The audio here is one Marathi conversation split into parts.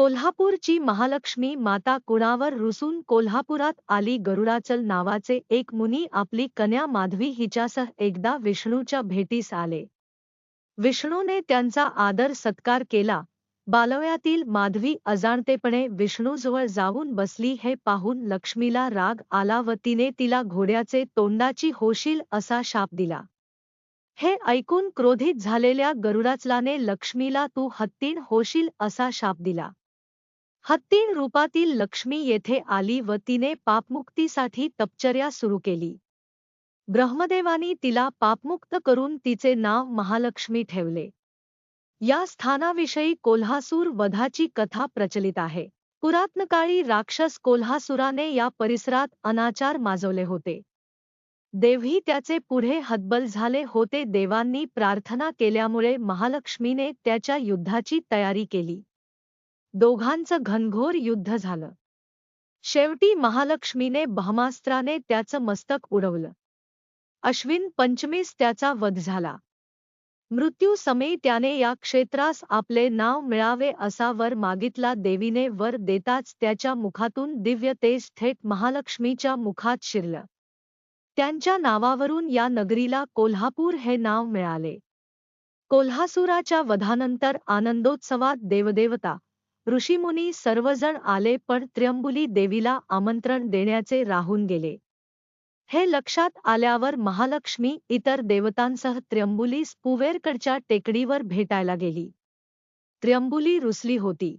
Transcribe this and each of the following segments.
कोल्हापूरची महालक्ष्मी माता कुणावर रुसून कोल्हापुरात आली. गरुडाचल नावाचे एक मुनी आपली कन्या माधवी हिच्यासह एकदा विष्णूच्या भेटीस आले. विष्णूने त्यांचा आदर सत्कार केला. बालवयातील माधवी अजाणतेपणे विष्णूजवळ जाऊन बसली. हे पाहून लक्ष्मीला राग आला व तिने तिला घोड्याचे तोंडाची होशील असा शाप दिला. हे ऐकून क्रोधित झालेल्या गरुडाचलाने लक्ष्मीला तू हत्तीण होशील असा शाप दिला. हत्तीण रूपातील लक्ष्मी येथे आली व तिने पापमुक्तीसाठी तपश्चर्या सुरू केली. ब्रह्मदेवानी तिला पापमुक्त करून तिचे नाव महालक्ष्मी ठेवले. या स्थानाविषयी कोल्हासूर वधाची कथा प्रचलित आहे. पुरातन काळी राक्षस कोल्हासुराने या परिसरात अनाचार माजवले होते. देवही त्याचे पुढे हतबल झाले होते. देवांनी प्रार्थना केल्यामुळे महालक्ष्मीने त्याच्या युद्धाची तयारी केली. दोघांचं घनघोर युद्ध झालं. शेवटी महालक्ष्मीने ब्रह्मास्त्राने त्याचं मस्तक उडवलं. अश्विन पंचमीस त्याचा वध झाला. मृत्यूसमयी त्याने या क्षेत्रास आपले नाव मिळावे असा वर मागितला. देवीने वर देताच त्याच्या मुखातून दिव्य तेज थेट महालक्ष्मीच्या मुखात शिरलं. त्यांच्या नावावरून या नगरीला कोल्हापूर हे नाव मिळाले. कोल्हासुराच्या वधानंतर आनंदोत्सवात देवदेवता ऋषीमुनी सर्वजण आले, पण त्र्यंबुली देवीला आमंत्रण देण्याचे राहून गेले. हे लक्षात आल्यावर महालक्ष्मी इतर देवतांसह त्र्यंबुलीस पुवेरकडच्या टेकडीवर भेटायला गेली. त्र्यंबुली रुसली होती.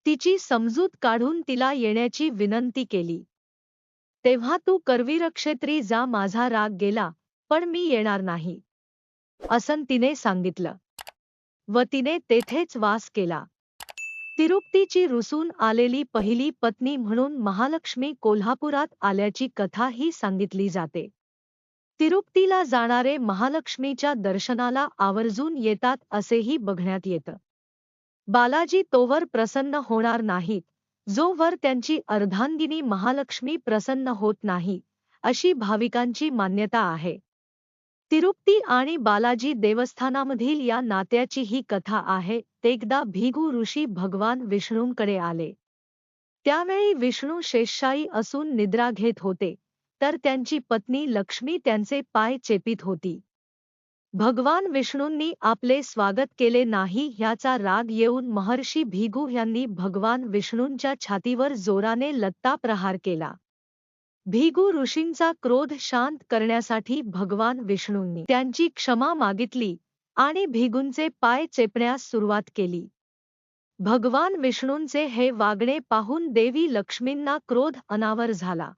तिची समजूत काढून तिला येण्याची विनंती केली. तेव्हा तू करवीरक्षेत्री जा, माझा राग गेला, पण मी येणार नाही असं तिने सांगितलं व तिने तेथेच वास केला. तिरुपतीची रुसून आलेली पहिली पत्नी म्हणून महालक्ष्मी कोल्हापुरात आल्याची कथा ही सांगितली जाते. तिरुपतीला जाणारे महालक्ष्मीच्या दर्शनाला आवर्जून येतात असेही बघण्यात येतं. बालाजी तोवर प्रसन्न होणार नाहीत जोवर त्यांची अर्धांगिनी महालक्ष्मी प्रसन्न होत नाही, अशी भाविकांची मान्यता आहे. तिरुपती आणि बालाजी देवस्थानामधील या नात्याची ही कथा आहे. एकदा भिगू ऋषी भगवान विष्णूंकडे आले. त्यावेळी विष्णू शेषशायी असून निद्रा घेत होते, तर त्यांची पत्नी लक्ष्मी त्यांचे पाय चेपीत होती. भगवान विष्णूंनी आपले स्वागत केले नाही ह्याचा राग येऊन महर्षी भिगू यांनी भगवान विष्णूंच्या छातीवर जोराने लत्ता प्रहार केला. भिगू ऋषींचा क्रोध शांत करण्यासाठी भगवान विष्णूंनी त्यांची क्षमा मागितली आणि भिगूंचे पाय चेपण्यास सुरुवात केली. भगवान विष्णूंचे हे वागणे पाहून देवी लक्ष्मींना क्रोध अनावर झाला.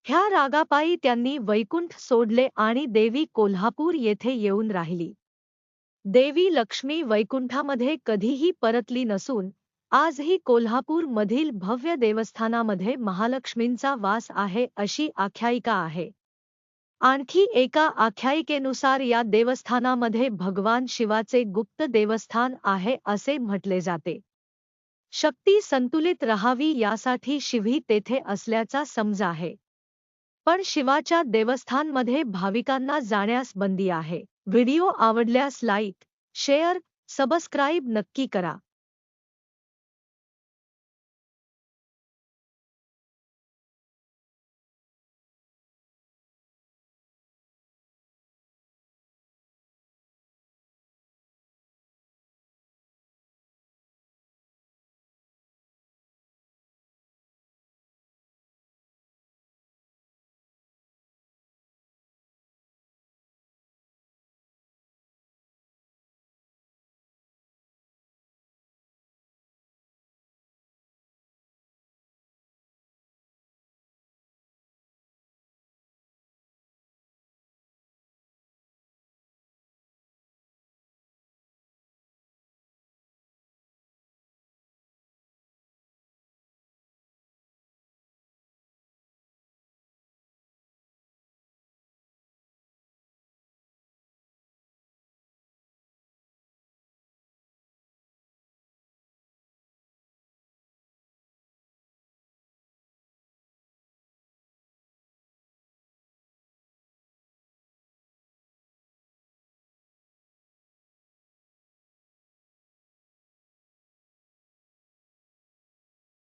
ह्या रागापायी त्यांनी वैकुंठ सोडले आणि देवी कोल्हापूर येथे येऊन राहिली. देवी लक्ष्मी वैकुंठामध्ये कधीही परतली नसून आजही कोल्हापूर मधील भव्य देवस्थानामध्ये महालक्ष्मींचा वास आहे अशी आख्यायिका आहे. आणखी एका आख्यायिकेनुसार या देवस्थानामध्ये भगवान शिवाचे गुप्त देवस्थान आहे असे म्हटले जाते. शक्ती संतुलित राहावी यासाठी शिवी तेथे असल्याचा समज आहे. पण शिवाच्या देवस्थानमध्ये भाविकांना जाण्यास बंदी आहे. व्हिडिओ आवडल्यास लाईक, शेअर, सबस्क्राईब नक्की करा.